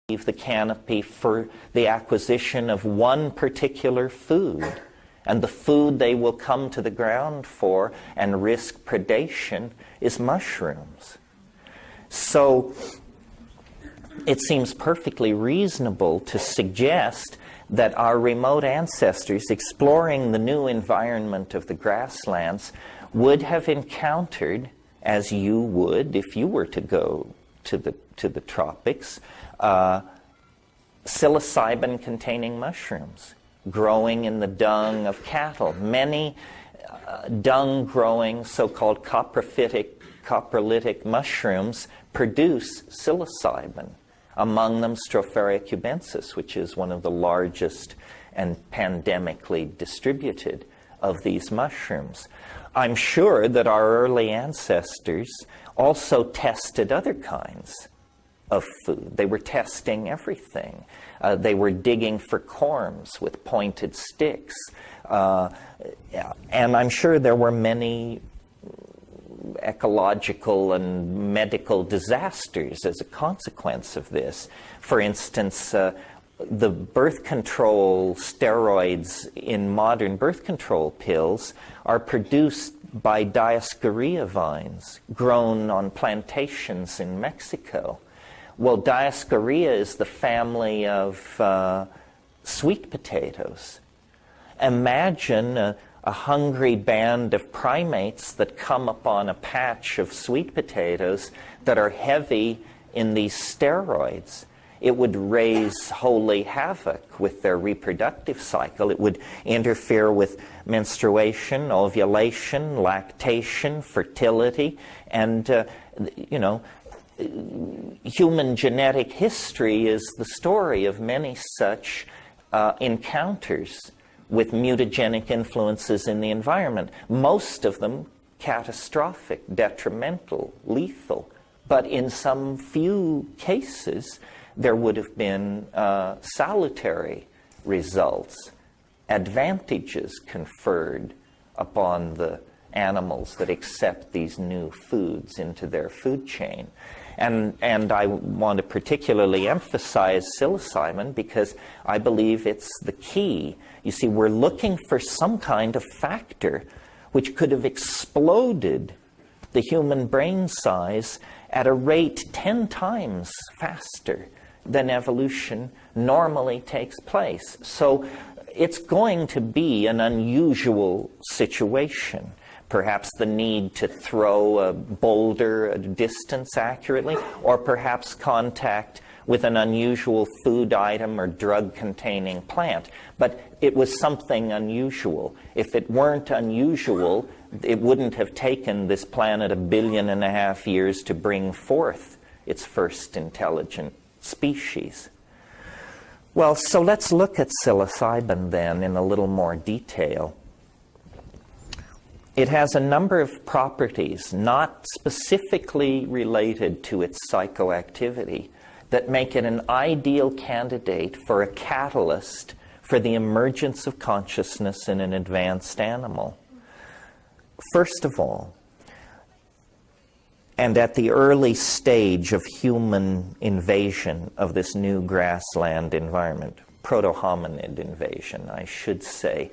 the canopy for the acquisition of one particular food. And the food they will come to the ground for and risk predation is mushrooms. So it seems perfectly reasonable to suggest that our remote ancestors exploring the new environment of the grasslands would have encountered, as you would if you were to go to the tropics, psilocybin-containing mushrooms growing in the dung of cattle. Many dung-growing so-called coprolitic mushrooms produce psilocybin, among them Stropharia cubensis, which is one of the largest and pandemically distributed of these mushrooms. I'm sure that our early ancestors also tested other kinds of food. They were testing everything. They were digging for corms with pointed sticks. And I'm sure there were many ecological and medical disasters as a consequence of this. For instance, the birth control steroids in modern birth control pills are produced by Dioscorea vines grown on plantations in Mexico. Well, Dioscorea is the family of sweet potatoes. Imagine a hungry band of primates that come upon a patch of sweet potatoes that are heavy in these steroids. It would raise holy havoc with their reproductive cycle. It would interfere with menstruation, ovulation, lactation, fertility, and, human genetic history is the story of many such encounters with mutagenic influences in the environment. Most of them catastrophic, detrimental, lethal. But in some few cases, there would have been salutary results, advantages conferred upon the animals that accept these new foods into their food chain. And I want to particularly emphasize psilocybin because I believe it's the key. You see, we're looking for some kind of factor which could have exploded the human brain size at a rate 10 times faster than evolution normally takes place. So it's going to be an unusual situation. Perhaps the need to throw a boulder a distance accurately, or perhaps contact with an unusual food item or drug-containing plant. But it was something unusual. If it weren't unusual, it wouldn't have taken this planet 1.5 billion years to bring forth its first intelligent species. Well, so let's look at psilocybin then in a little more detail. It has a number of properties not specifically related to its psychoactivity that make it an ideal candidate for a catalyst for the emergence of consciousness in an advanced animal. First of all, and at the early stage of human invasion of this new grassland environment, proto-hominid invasion, I should say,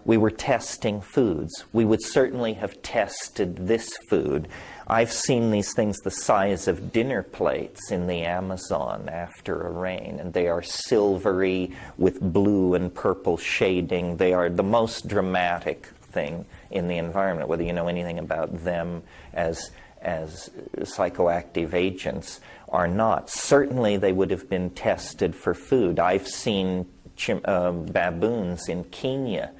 we were testing foods. We would certainly have tested this food. I've seen these things the size of dinner plates in the Amazon after a rain, and they are silvery with blue and purple shading. They are the most dramatic thing in the environment, whether you know anything about them as psychoactive agents or not. Certainly they would have been tested for food. I've seen baboons in Kenya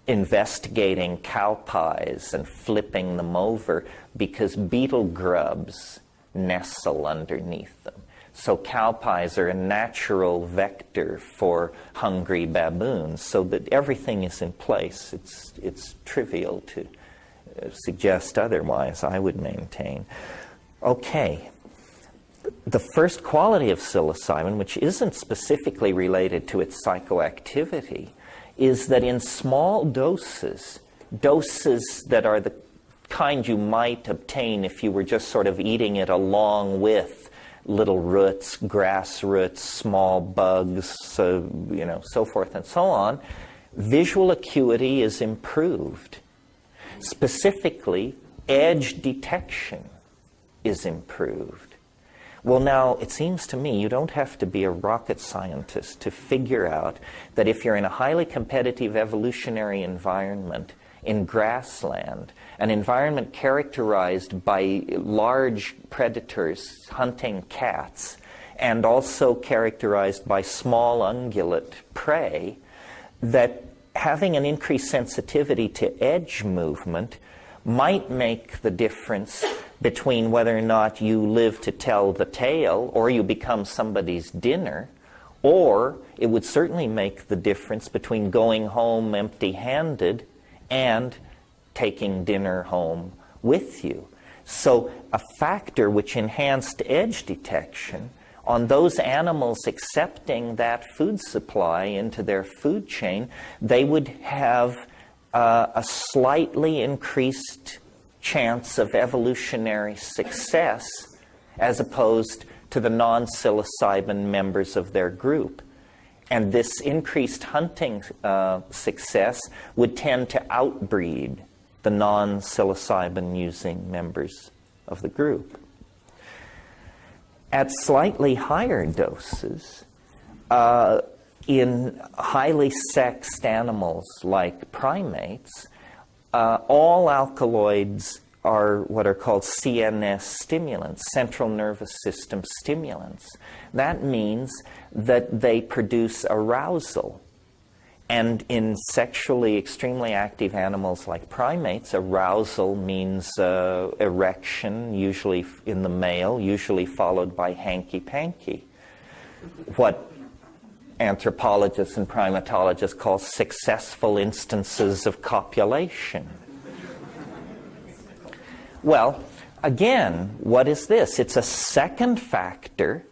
investigating cow pies and flipping them over because beetle grubs nestle underneath them. So cow pies are a natural vector for hungry baboons, so that everything is in place. It's trivial to suggest otherwise, I would maintain. Okay. The first quality of psilocybin, which isn't specifically related to its psychoactivity, is that in small doses that are the kind you might obtain if you were just sort of eating it along with little roots, grass roots, small bugs, so forth and so on, visual acuity is improved. Specifically, edge detection is improved. Well, now, it seems to me you don't have to be a rocket scientist to figure out that if you're in a highly competitive evolutionary environment in grassland, an environment characterized by large predators hunting cats, and also characterized by small ungulate prey, that having an increased sensitivity to edge movement might make the difference between whether or not you live to tell the tale or you become somebody's dinner, or it would certainly make the difference between going home empty-handed and taking dinner home with you. So a factor which enhanced edge detection on those animals accepting that food supply into their food chain, they would have a slightly increased chance of evolutionary success as opposed to the non-psilocybin members of their group. And this increased hunting success would tend to outbreed the non-psilocybin using members of the group. At slightly higher doses, in highly sexed animals like primates, all alkaloids are what are called CNS stimulants, central nervous system stimulants. That means that they produce arousal. And in sexually extremely active animals like primates, arousal means erection, usually in the male, usually followed by hanky-panky. What anthropologists and primatologists call successful instances of copulation. Well, again, what is this? It's a second factor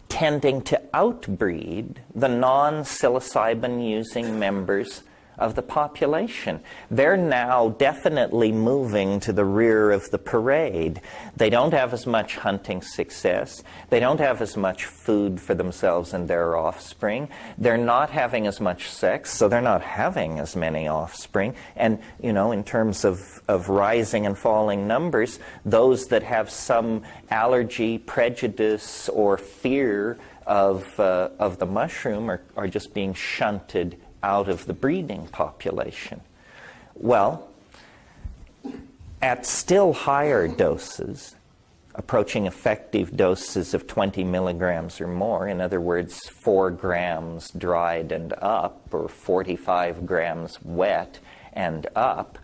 tending to outbreed the non-psilocybin using members of the population. They're now definitely moving to the rear of the parade. They don't have as much hunting success. They don't have as much food for themselves and their offspring. They're not having as much sex, so they're not having as many offspring. And, in terms of rising and falling numbers, those that have some allergy, prejudice, or fear of the mushroom are just being shunted out of the breeding population. Well, at still higher doses, approaching effective doses of 20 milligrams or more, in other words, 4 grams dried and up, or 45 grams wet and up,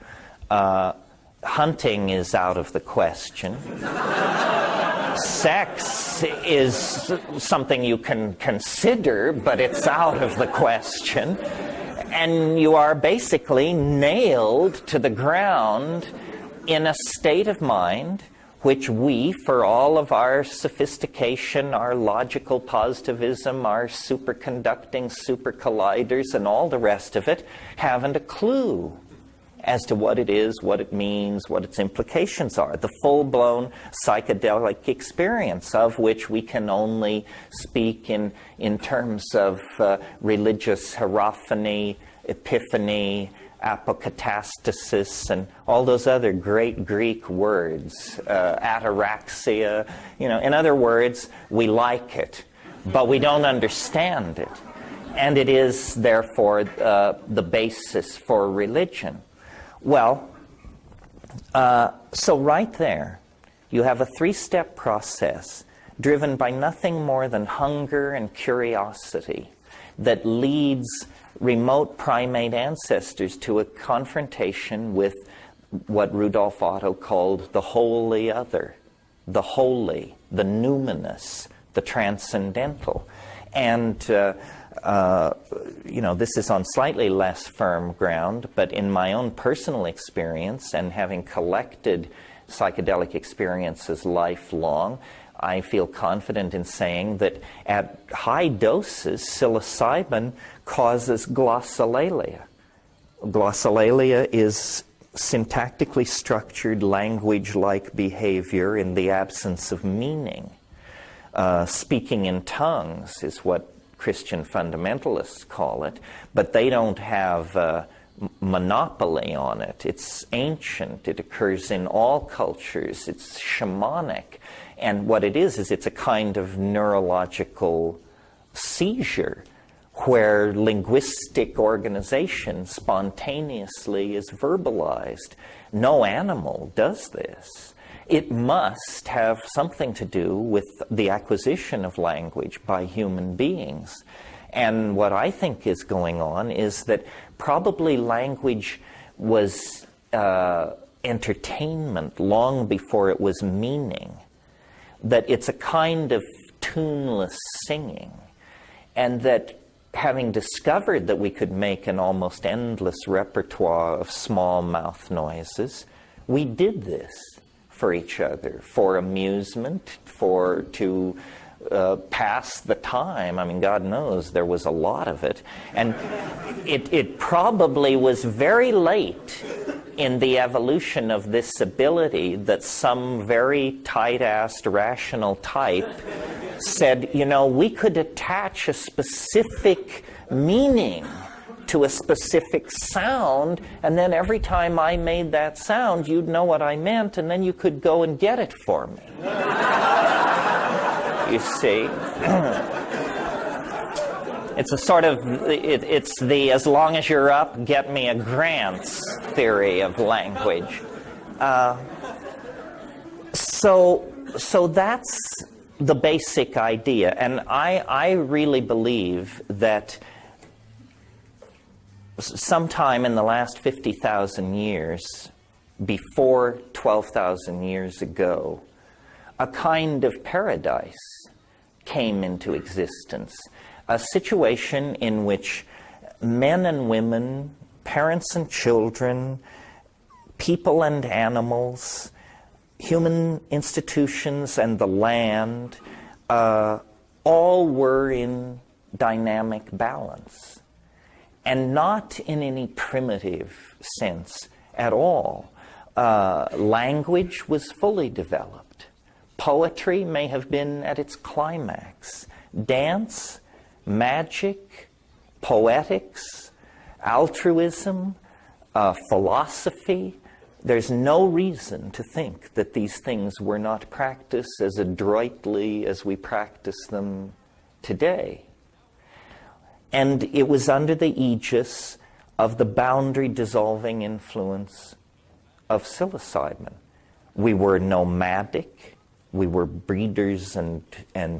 hunting is out of the question. Sex is something you can consider, but it's out of the question. And you are basically nailed to the ground in a state of mind which we, for all of our sophistication, our logical positivism, our superconducting super colliders, and all the rest of it, haven't a clue as to what it is, what it means, what its implications are. The full-blown psychedelic experience of which we can only speak in terms of religious hierophany, epiphany, apokatastasis, and all those other great Greek words, ataraxia. In other words, we like it, but we don't understand it. And it is, therefore, the basis for religion. Well, so right there, you have a 3-step process driven by nothing more than hunger and curiosity that leads remote primate ancestors to a confrontation with what Rudolf Otto called the wholly other, the holy, the numinous, the transcendental. And this is on slightly less firm ground, but in my own personal experience and having collected psychedelic experiences lifelong, I feel confident in saying that at high doses, psilocybin causes glossolalia. Glossolalia is syntactically structured language-like behavior in the absence of meaning. Speaking in tongues is what Christian fundamentalists call it, but they don't have monopoly on it. It's ancient. It occurs in all cultures. It's shamanic. And what it is it's a kind of neurological seizure where linguistic organization spontaneously is verbalized. No animal does this. It must have something to do with the acquisition of language by human beings. And what I think is going on is that probably language was entertainment long before it was meaning. That it's a kind of tuneless singing. And that having discovered that we could make an almost endless repertoire of small mouth noises, we did this for each other, for amusement, to pass the time. I mean, God knows there was a lot of it. And it probably was very late in the evolution of this ability that some very tight-assed rational type said, you know, we could attach a specific meaning to a specific sound, and then every time I made that sound, you'd know what I meant, and then you could go and get it for me. You see? It's a sort of, it's the as long as you're up, get me a grants theory of language. So that's the basic idea. And I really believe that sometime in the last 50,000 years, before 12,000 years ago, a kind of paradise came into existence. A situation in which men and women, parents and children, people and animals, human institutions and the land, all were in dynamic balance. And not in any primitive sense at all. Language was fully developed. Poetry may have been at its climax. Dance, magic, poetics, altruism, philosophy. There's no reason to think that these things were not practiced as adroitly as we practice them today. And it was under the aegis of the boundary-dissolving influence of psilocybin. We were nomadic. We were breeders and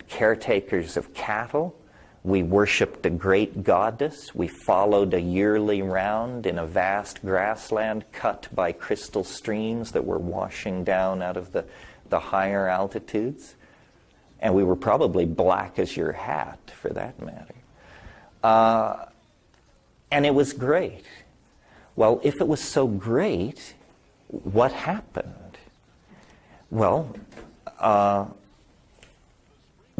caretakers of cattle. We worshipped a great goddess. We followed a yearly round in a vast grassland cut by crystal streams that were washing down out of the higher altitudes. And we were probably black as your hat, for that matter. And it was great. Well, if it was so great, what happened? Well,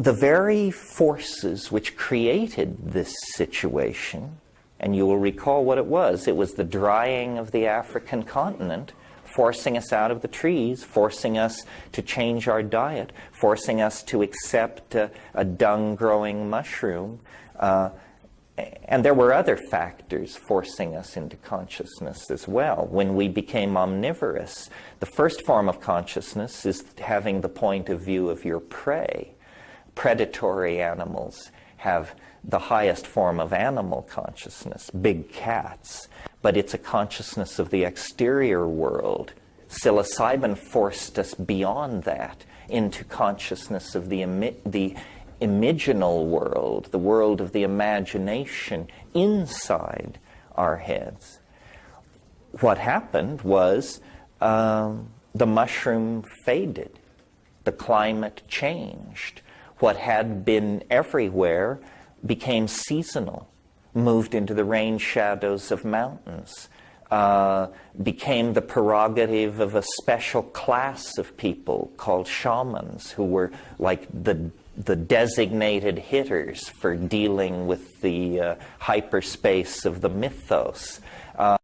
the very forces which created this situation, and you will recall what it was the drying of the African continent, forcing us out of the trees, forcing us to change our diet, forcing us to accept a dung-growing mushroom, and there were other factors forcing us into consciousness as well. When we became omnivorous, the first form of consciousness is having the point of view of your prey. Predatory animals have the highest form of animal consciousness, big cats, but it's a consciousness of the exterior world. Psilocybin forced us beyond that into consciousness of the imaginal world, the world of the imagination inside our heads. What happened was the mushroom faded. The climate changed. What had been everywhere became seasonal, moved into the rain shadows of mountains, became the prerogative of a special class of people called shamans, who were like the designated hitters for dealing with the hyperspace of the mythos.